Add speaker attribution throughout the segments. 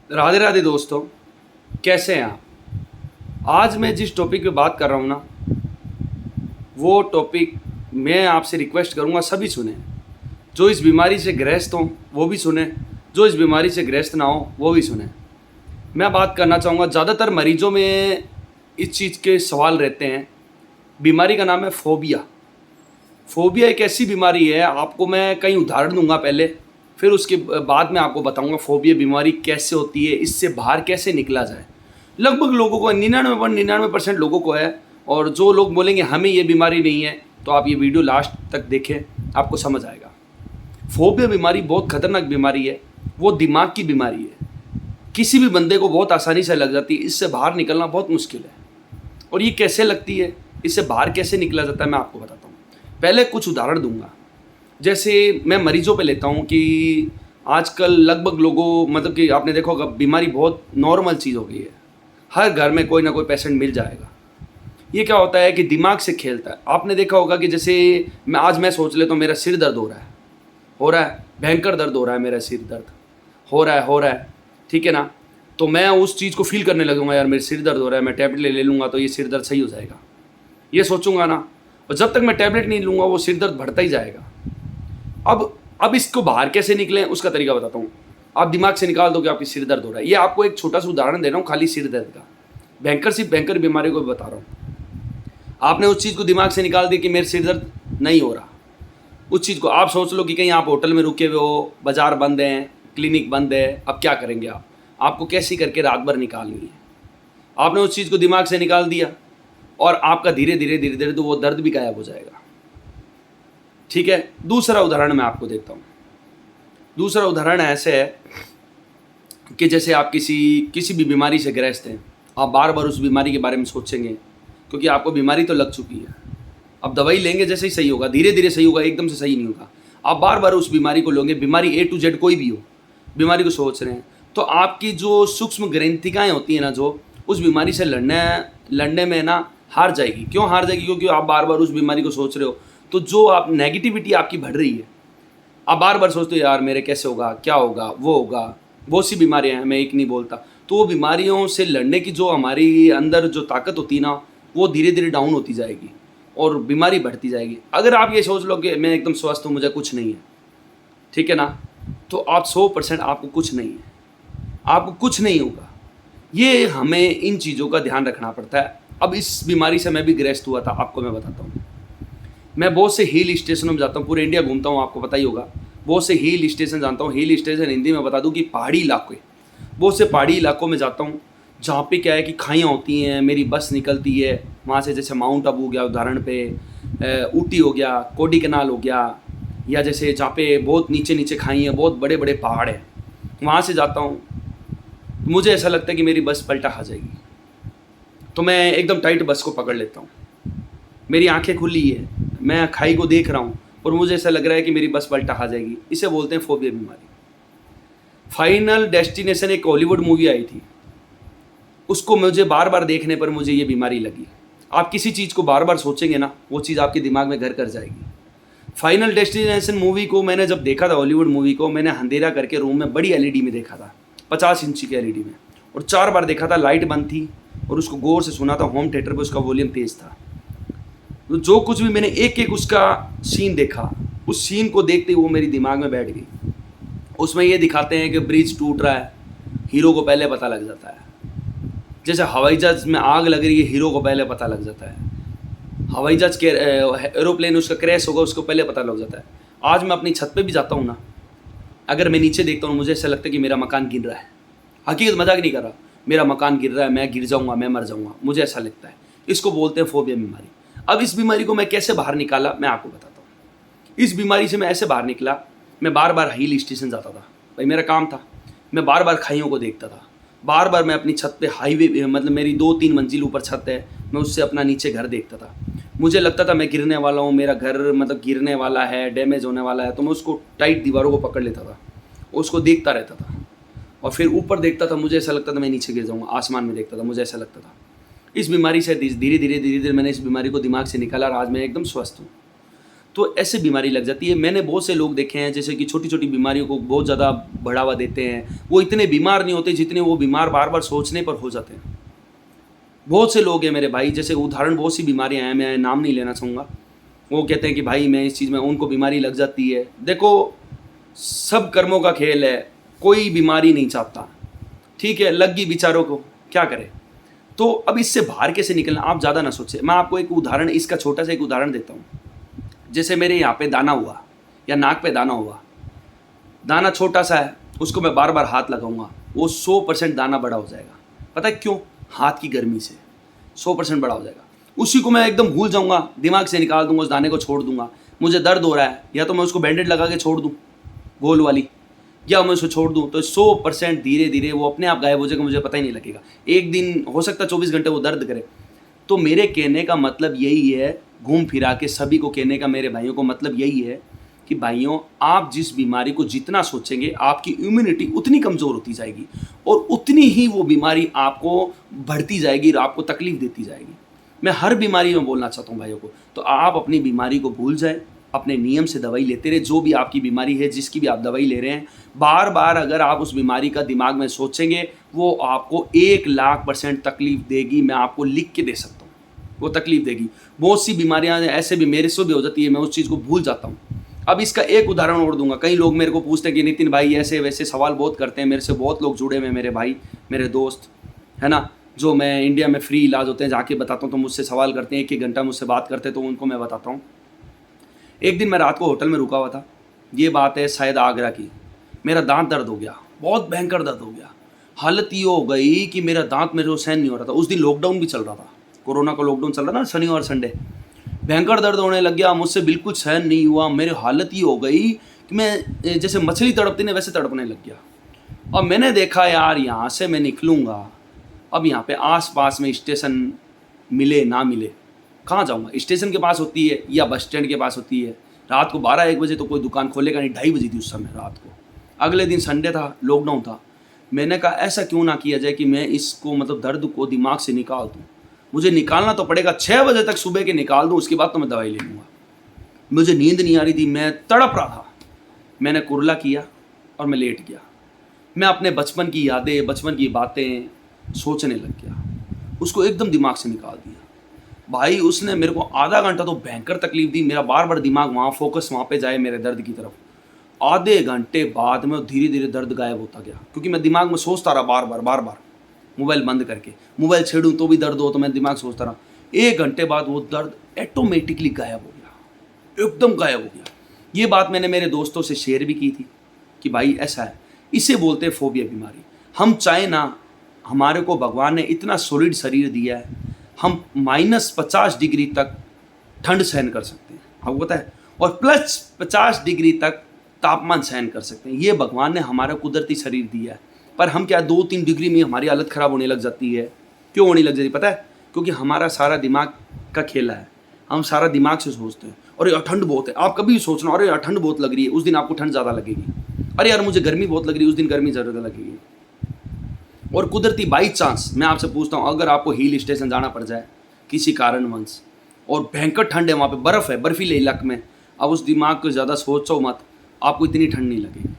Speaker 1: राधे राधे दोस्तों, कैसे हैं आप। आज मैं जिस टॉपिक पे बात कर रहा हूँ ना, वो टॉपिक मैं आपसे रिक्वेस्ट करूँगा सभी सुने। जो इस बीमारी से ग्रस्त हों वो भी सुने, जो इस बीमारी से ग्रस्त ना हो वो भी सुने। मैं बात करना चाहूँगा, ज़्यादातर मरीजों में इस चीज़ के सवाल रहते हैं। बीमारी का नाम है फोबिया। फोबिया एक ऐसी बीमारी है, आपको मैं कई उदाहरण दूंगा पहले, फिर उसके बाद में आपको बताऊंगा फोबिया बीमारी कैसे होती है, इससे बाहर कैसे निकला जाए। लगभग लोगों को 99% लोगों को है, और जो लोग बोलेंगे हमें ये बीमारी नहीं है, तो आप ये वीडियो लास्ट तक देखें, आपको समझ आएगा। फोबिया बीमारी बहुत खतरनाक बीमारी है। वो दिमाग की बीमारी है, किसी भी बंदे को बहुत आसानी से लग जाती है। इससे बाहर निकलना बहुत मुश्किल है। और ये कैसे लगती है, इससे बाहर कैसे निकला जाता है, मैं आपको बताता हूँ। पहले कुछ उदाहरण दूंगा। जैसे मैं मरीजों पे लेता हूँ कि आजकल लगभग लोगों, मतलब कि आपने देखा होगा, बीमारी बहुत नॉर्मल चीज़ हो गई है। हर घर में कोई ना कोई पेशेंट मिल जाएगा। ये क्या होता है कि दिमाग से खेलता है। आपने देखा होगा कि जैसे मैं सोच लेता हूँ मेरा सिर दर्द हो रहा है, भयंकर दर्द हो रहा है, मेरा सिर दर्द हो रहा है, ठीक है ना। तो मैं उस चीज़ को फील करने लगूंगा, यार मेरे सिर दर्द हो रहा है, मैं टैबलेट ले लूँगा तो ये सिर दर्द सही हो जाएगा, ये सोचूंगा ना। और जब तक मैं टैबलेट नहीं लूँगा वो सिर दर्द बढ़ता ही जाएगा। अब इसको बाहर कैसे निकलें उसका तरीका बताता हूँ। आप दिमाग से निकाल दो कि आपकी सिर दर्द हो रहा है। ये आपको एक छोटा सा उदाहरण दे रहा हूँ खाली सिर दर्द का, भयंकर बीमारी को भी बता रहा हूँ। आपने उस चीज़ को दिमाग से निकाल दिया कि मेरे सिर दर्द नहीं हो रहा। उस चीज़ को आप सोच लो कि कहीं आप होटल में रुके हुए हो, बाजार बंद हैं, क्लिनिक बंद है, अब क्या करेंगे आप, आपको कैसी करके रात भर निकालनी है। आपने उस चीज़ को दिमाग से निकाल दिया और आपका धीरे धीरे तो वो दर्द भी गायब हो जाएगा, ठीक है। दूसरा उदाहरण मैं आपको देता हूँ। दूसरा उदाहरण ऐसे है कि जैसे आप किसी भी बीमारी से ग्रस्त हैं, आप बार बार उस बीमारी के बारे में सोचेंगे क्योंकि आपको बीमारी तो लग चुकी है। अब दवाई लेंगे जैसे ही सही होगा, धीरे धीरे सही होगा, एकदम से सही नहीं होगा। आप बार बार उस बीमारी को लोगे, बीमारी A to Z कोई भी हो, बीमारी को सोच रहे हैं, तो आपकी जो सूक्ष्म ग्रंथिकाएँ होती हैं ना, जो उस बीमारी से लड़ने में ना हार जाएगी। क्यों हार जाएगी? क्योंकि आप बार बार उस बीमारी को सोच रहे हो, तो जो आप नेगेटिविटी आपकी बढ़ रही है। आप बार बार सोचते हो यार मेरे कैसे होगा, क्या होगा, वो होगा। बहुत सी बीमारियां हैं, मैं एक नहीं बोलता। तो वो बीमारियों से लड़ने की जो हमारी अंदर जो ताकत होती है ना, वो धीरे धीरे डाउन होती जाएगी और बीमारी बढ़ती जाएगी। अगर आप ये सोच लो कि मैं एकदम स्वस्थ हूँ, मुझे कुछ नहीं है, ठीक है ना, तो आप 100% आपको कुछ नहीं है, आपको कुछ नहीं होगा। ये हमें इन चीज़ों का ध्यान रखना पड़ता है। अब इस बीमारी से मैं भी ग्रस्त हुआ था, आपको मैं बताता हूँ। मैं बहुत से हिल स्टेशनों में जाता हूँ, पूरे इंडिया घूमता हूँ, आपको पता ही होगा। बहुत से हिल स्टेशन जानता हूँ। हिल स्टेशन हिंदी में बता दूँ कि पहाड़ी इलाके। बहुत से पहाड़ी इलाकों में जाता हूँ जहाँ पे क्या है कि खाइयाँ होती हैं, मेरी बस निकलती है वहाँ से। जैसे माउंट आबू हो गया उदाहरण पे, ऊटी हो गया, कोडी कनाल हो गया, या जैसे जहाँ पे बहुत नीचे नीचे खाई हैं, बहुत बड़े बड़े पहाड़ हैं, वहाँ से जाता हूँ। मुझे ऐसा लगता है कि मेरी बस पलटा खा जाएगी, तो मैं एकदम टाइट बस को पकड़ लेता हूँ। मेरी आंखें खुली है, मैं खाई को देख रहा हूँ और मुझे ऐसा लग रहा है कि मेरी बस पलटा खा जाएगी। इसे बोलते हैं फोबिया बीमारी। फाइनल डेस्टिनेशन एक हॉलीवुड मूवी आई थी, उसको मुझे बार बार देखने पर मुझे ये बीमारी लगी। आप किसी चीज़ को बार बार सोचेंगे ना, वो चीज़ आपके दिमाग में घर कर जाएगी। फाइनल डेस्टिनेशन मूवी को मैंने जब देखा था, हॉलीवुड मूवी को, मैंने अंधेरा करके रूम में बड़ी एलईडी में देखा था, 50 इंची की एलईडी में, और 4 बार देखा था। लाइट बंद थी और उसको गौर से सुना था होम थिएटर पर, उसका वॉल्यूम तेज़ था। तो जो कुछ भी मैंने एक एक उसका सीन देखा, उस सीन को देखते ही वो मेरी दिमाग में बैठ गई। उसमें ये दिखाते हैं कि ब्रिज टूट रहा है, हीरो को पहले पता लग जाता है। जैसे हवाई जहाज में आग लग रही है, हीरो को पहले पता लग जाता है। हवाई जहाज के एरोप्लेन उसका क्रैश होगा, उसको पहले पता लग जाता है। आज मैं अपनी छत पे भी जाता हूँ ना, अगर मैं नीचे देखता हूँ, मुझे ऐसा लगता है कि मेरा मकान गिर रहा है। हकीकत मजाक नहीं कर रहा, मेरा मकान गिर रहा है, मैं गिर जाऊँगा, मैं मर जाऊँगा, मुझे ऐसा लगता है। इसको बोलते हैं फोबिया बीमारी। अब इस बीमारी को मैं कैसे बाहर निकाला, मैं आपको बताता हूँ। इस बीमारी से मैं ऐसे बाहर निकला, मैं बार बार हिल स्टेशन जाता था, भाई मेरा काम था। मैं बार बार खाइयों को देखता था, बार बार मैं अपनी छत पे हाईवे, मतलब मेरी 2-3 मंजिल ऊपर छत है, मैं उससे अपना नीचे घर देखता था। मुझे लगता था मैं गिरने वाला हूँ, मेरा घर मतलब गिरने वाला है, डैमेज होने वाला है, तो मैं उसको टाइट दीवारों को पकड़ लेता था, उसको देखता रहता था। और फिर ऊपर देखता था, मुझे ऐसा लगता था मैं नीचे गिर जाऊँगा। आसमान में देखता था, मुझे ऐसा लगता था। इस बीमारी से धीरे धीरे मैंने इस बीमारी को दिमाग से निकाला और आज मैं एकदम स्वस्थ हूँ। तो ऐसे बीमारी लग जाती है। मैंने बहुत से लोग देखे हैं जैसे कि छोटी छोटी बीमारियों को बहुत ज़्यादा बढ़ावा देते हैं, वो इतने बीमार नहीं होते जितने वो बीमार बार बार सोचने पर हो जाते हैं। बहुत से लोग हैं मेरे भाई, जैसे उदाहरण बहुत सी बीमारियां हैं, मैं नाम नहीं लेना चाहूँगा। वो कहते हैं कि भाई मैं इस चीज़ में, उनको बीमारी लग जाती है। देखो, सब कर्मों का खेल है, कोई बीमारी नहीं चाहता, ठीक है, लग गई बेचारों को, क्या करें। तो अब इससे बाहर कैसे निकलना, आप ज़्यादा ना सोचें। मैं आपको एक उदाहरण, इसका छोटा सा एक उदाहरण देता हूँ। जैसे मेरे यहाँ पे दाना हुआ या नाक पे दाना हुआ, दाना छोटा सा है, उसको मैं बार बार हाथ लगाऊंगा, वो 100% दाना बड़ा हो जाएगा। पता है क्यों? हाथ की गर्मी से 100% बड़ा हो जाएगा। उसी को मैं एकदम भूल जाऊंगा, दिमाग से निकाल दूंगा, उस दाने को छोड़ दूंगा। मुझे दर्द हो रहा है, या तो मैं उसको बैंडेड लगा के छोड़ दूँ गोल वाली, या मैं उसको छोड़ दूँ, तो 100% धीरे धीरे वो अपने आप गायब हो जाएगा, मुझे पता ही नहीं लगेगा। एक दिन हो सकता है 24 घंटे वो दर्द करे। तो मेरे कहने का मतलब यही है, घूम फिरा के सभी को कहने का, मेरे भाइयों को मतलब यही है कि भाइयों, आप जिस बीमारी को जितना सोचेंगे, आपकी इम्यूनिटी उतनी कमज़ोर होती जाएगी और उतनी ही वो बीमारी आपको बढ़ती जाएगी और आपको तकलीफ देती जाएगी। मैं हर बीमारी में बोलना चाहता हूँ भाइयों को, तो आप अपनी बीमारी को भूल जाएं, अपने नियम से दवाई लेते रहे। जो भी आपकी बीमारी है, जिसकी भी आप दवाई ले रहे हैं, बार बार अगर आप उस बीमारी का दिमाग में सोचेंगे, वो आपको 1,00,000% तकलीफ देगी। मैं आपको लिख के दे सकता हूँ, वो तकलीफ देगी। बहुत सी बीमारियां ऐसे भी मेरे से भी हो जाती है, मैं उस चीज़ को भूल जाता हूँ। अब इसका एक उदाहरण और दूंगा। कई लोग मेरे को पूछते हैं कि नितिन भाई ऐसे वैसे सवाल बहुत करते हैं, मेरे से बहुत लोग जुड़े हुए हैं, मेरे भाई, मेरे दोस्त, है ना, जो मैं इंडिया में फ्री इलाज होते हैं जाके बताता हूँ, तो मुझसे सवाल करते हैं, 1-1 घंटा मुझसे बात करते हैं, तो उनको मैं बताता हूँ। एक दिन मैं रात को होटल में रुका हुआ था, ये बात है शायद आगरा की। मेरा दांत दर्द हो गया, बहुत भयंकर दर्द हो गया। हालत ये हो गई कि मेरा दांत मेरे को सहन नहीं हो रहा था। उस दिन लॉकडाउन भी चल रहा था, कोरोना का लॉकडाउन चल रहा था, शनिवार संडे। भयंकर दर्द होने लग गया, मुझसे बिल्कुल सहन नहीं हुआ। मेरी हालत ये हो गई कि मैं जैसे मछली तड़पती ना, वैसे तड़पने लग गया। और मैंने देखा यार, यहाँ से मैं निकलूँगा, अब यहाँ पे आस पास में स्टेशन मिले ना मिले, कहाँ जाऊँगा? स्टेशन के पास होती है या बस स्टैंड के पास होती है। रात को 12-1 बजे तो कोई दुकान खोलेगा नहीं, 2:30 बजे थी उस समय रात को। अगले दिन संडे था, लॉकडाउन था। मैंने कहा ऐसा क्यों ना किया जाए कि मैं इसको, मतलब दर्द को दिमाग से निकाल दूँ। मुझे निकालना तो पड़ेगा, 6 बजे तक सुबह के निकाल दूँ, उसके बाद तो मैं दवाई ले लूँगा। मुझे नींद नहीं आ रही थी, मैं तड़प रहा था। मैंने कुर्ला किया और मैं लेट गया। मैं अपने बचपन की यादें, बचपन की बातें सोचने लग गया, उसको एकदम दिमाग से निकाल दिया। भाई उसने मेरे को आधा घंटा तो भयंकर तकलीफ दी। मेरा बार बार दिमाग वहाँ, फोकस वहाँ पे जाए मेरे दर्द की तरफ। आधे घंटे बाद में धीरे धीरे दर्द गायब होता गया, क्योंकि मैं दिमाग में सोचता रहा बार बार, मोबाइल बंद करके। मोबाइल छेड़ूँ तो भी दर्द हो, तो मैं दिमाग सोचता रहा। 1 घंटे बाद वो दर्द ऑटोमेटिकली गायब हो गया, एकदम गायब हो गया। ये बात मैंने मेरे दोस्तों से शेयर भी की थी कि भाई ऐसा है, इसे बोलते हैं फोबिया बीमारी। हम चाहे ना, हमारे को भगवान ने इतना सॉलिड शरीर दिया है, हम -50 डिग्री तक ठंड सहन कर सकते हैं, आपको पता है, और +50 डिग्री तक तापमान सहन कर सकते हैं। ये भगवान ने हमारा कुदरती शरीर दिया है। पर हम क्या, 2-3 डिग्री में हमारी हालत ख़राब होने लग जाती है। क्यों होने लग जाती है पता है? क्योंकि हमारा सारा दिमाग का खेला है। हम सारा दिमाग से सोचते हैं, अरे यार ठंड बहुत है। आप कभी सोचना, अरे यार ठंड बहुत लग रही है, उस दिन आपको ठंड ज़्यादा लगेगी। अरे यार मुझे गर्मी बहुत लग रही है, उस दिन गर्मी ज़्यादा लगेगी। और कुदरती बाई चांस मैं आपसे पूछता हूँ, अगर आपको हिल स्टेशन जाना पड़ जाए किसी कारणवश और भयंकर ठंड है, वहाँ पे बर्फ़ है, बर्फीले इलाके में, अब उस दिमाग को ज़्यादा सोचो मत, आपको इतनी ठंड नहीं लगेगी।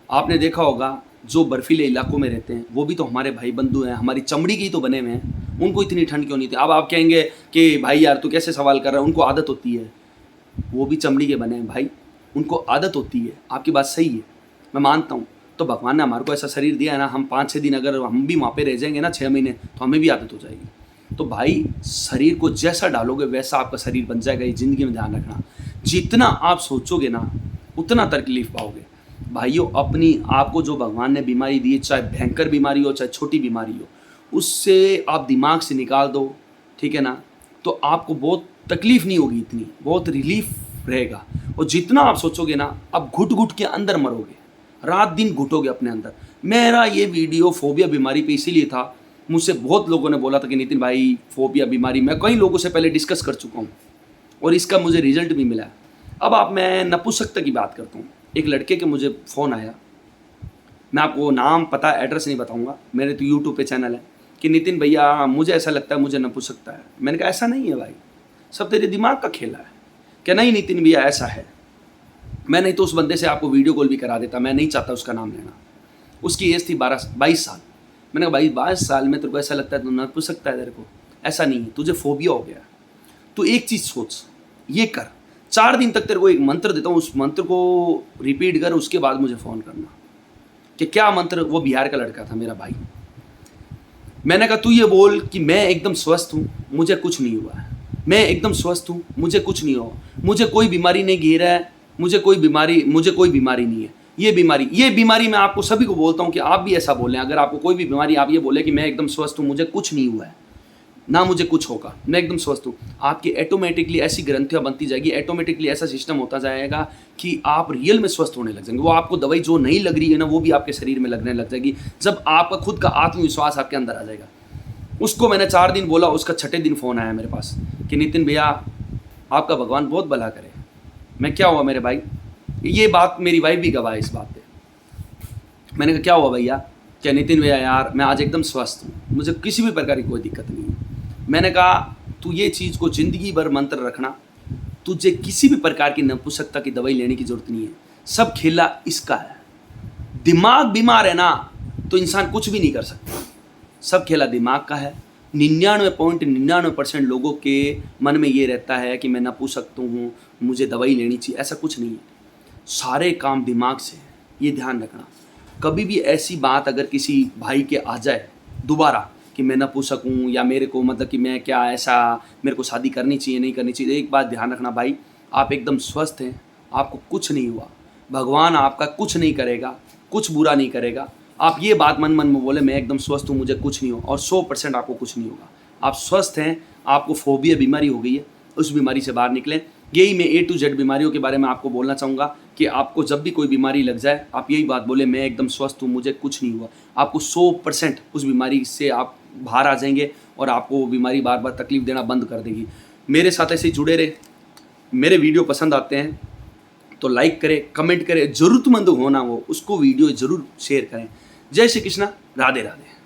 Speaker 1: आपने देखा होगा जो बर्फीले इलाकों में रहते हैं वो भी तो हमारे भाई बंधु हैं, हमारी चमड़ी के ही तो बने हुए हैं, उनको इतनी ठंड क्यों नहीं थी? अब आप कहेंगे कि भाई यार तू कैसे सवाल कर रहा है, उनको आदत होती है। वो भी चमड़ी के बने हैं भाई, उनको आदत होती है। आपकी बात सही है, मैं मानता हूँ। तो भगवान ने हमारे को ऐसा शरीर दिया है ना, हम 5-6 दिन अगर हम भी वहाँ पे रह जाएंगे ना, 6 महीने, तो हमें भी आदत हो जाएगी। तो भाई शरीर को जैसा डालोगे वैसा आपका शरीर बन जाएगा, ये ज़िंदगी में ध्यान रखना। जितना आप सोचोगे ना उतना तकलीफ पाओगे। भाइयों, अपनी आपको जो भगवान ने बीमारी दी है, चाहे भयंकर बीमारी हो चाहे छोटी बीमारी हो, उससे आप दिमाग से निकाल दो, ठीक है ना, तो आपको बहुत तकलीफ नहीं होगी, इतनी बहुत रिलीफ रहेगा। और जितना आप सोचोगे ना, अब घुट घुट के अंदर मरोगे, रात दिन घुटोगे अपने अंदर। मेरा ये वीडियो फोबिया बीमारी पे इसीलिए था, मुझसे बहुत लोगों ने बोला था कि नितिन भाई फोबिया बीमारी, मैं कई लोगों से पहले डिस्कस कर चुका हूँ और इसका मुझे रिजल्ट भी मिला है। अब आप, मैं नपुंसकता की बात करता हूँ। एक लड़के के मुझे फ़ोन आया, मैं आपको नाम पता एड्रेस नहीं बताऊंगा, मेरे तो यूट्यूब पे चैनल है, कि नितिन भैया मुझे ऐसा लगता है मुझे नपुंसकता है। मैंने कहा ऐसा नहीं है भाई, सब तेरे दिमाग का खेला है। कि नहीं नितिन भैया ऐसा है। मैं नहीं तो उस बंदे से आपको वीडियो कॉल भी करा देता, मैं नहीं चाहता उसका नाम लेना। उसकी एज थी 22 साल। मैंने कहा भाई 22 साल में तेरे को ऐसा लगता है तू नपुंसक है तेरे को? ऐसा नहीं है, तुझे फोबिया हो गया। तो एक चीज़ सोच, ये कर, 4 दिन तक तेरे को एक मंत्र देता हूँ, उस मंत्र को रिपीट कर, उसके बाद मुझे फ़ोन करना। कि क्या मंत्र? वो बिहार का लड़का था मेरा भाई। मैंने कहा तू ये बोल कि मैं एकदम स्वस्थ हूँ, मुझे कुछ नहीं हुआ है, मैं एकदम स्वस्थ हूँ, मुझे कुछ नहीं हुआ, मुझे कोई बीमारी नहीं घेरा है, मुझे कोई बीमारी नहीं है। ये बीमारी मैं आपको सभी को बोलता हूँ कि आप भी ऐसा बोलें। अगर आपको कोई भी बीमारी, आप ये बोले कि मैं एकदम स्वस्थ हूँ, मुझे कुछ नहीं हुआ है, ना मुझे कुछ होगा, मैं एकदम स्वस्थ हूँ, आपकी ऑटोमेटिकली ऐसी ग्रंथियाँ बनती जाएगी, ऑटोमेटिकली ऐसा सिस्टम होता जाएगा कि आप रियल में स्वस्थ होने लग जाएंगे। वो आपको दवाई जो नहीं लग रही है ना, वो भी आपके शरीर में लगने लग जाएगी, जब आपका खुद का आत्मविश्वास आपके अंदर आ जाएगा। उसको मैंने 4 दिन बोला, उसका 6ठे दिन फ़ोन आया मेरे पास कि नितिन भैया आपका भगवान बहुत भला करे। मैं क्या हुआ मेरे भाई? ये बात मेरी वाइफ भी गवाह है इस बात पे। मैंने कहा क्या हुआ भैया? क्या नितिन भैया यार मैं आज एकदम स्वस्थ हूँ, मुझे किसी भी प्रकार की कोई दिक्कत नहीं है। मैंने कहा तू ये चीज़ को ज़िंदगी भर मंत्र रखना, तुझे किसी भी प्रकार की नपुंसकता की दवाई लेने की ज़रूरत नहीं है। सब खेला इसका है। दिमाग बीमार है ना तो इंसान कुछ भी नहीं कर सकता। सब खेला दिमाग का है। 99.99% लोगों के मन में ये रहता है कि मैं नपुंसक हूँ, मुझे दवाई लेनी चाहिए। ऐसा कुछ नहीं है, सारे काम दिमाग से है, ये ध्यान रखना। कभी भी ऐसी बात अगर किसी भाई के आ जाए दोबारा कि मैं नपुंसक हूँ या मेरे को मतलब कि मैं क्या ऐसा, मेरे को शादी करनी चाहिए नहीं करनी चाहिए, एक बात ध्यान रखना भाई, आप एकदम स्वस्थ हैं, आपको कुछ नहीं हुआ, भगवान आपका कुछ नहीं करेगा, कुछ बुरा नहीं करेगा। आप ये बात मन मन में बोले मैं एकदम स्वस्थ हूँ, मुझे कुछ नहीं हो, और 100% आपको कुछ नहीं होगा। आप स्वस्थ हैं, आपको फोबिया बीमारी हो गई है, उस बीमारी से बाहर निकलें। यही मैं A to Z बीमारियों के बारे में आपको बोलना चाहूँगा कि आपको जब भी कोई बीमारी लग जाए, आप यही बात बोले मैं एकदम स्वस्थ हूँ, मुझे कुछ नहीं हुआ। आपको 100% उस बीमारी से आप बाहर आ जाएंगे और आपको वो बीमारी बार बार तकलीफ देना बंद कर देगी। मेरे साथ ऐसे ही जुड़े रहे। मेरे वीडियो पसंद आते हैं तो लाइक करें, कमेंट करें, ज़रूरतमंद हो ना वो, उसको वीडियो ज़रूर शेयर करें। जय श्री कृष्णा, राधे राधे।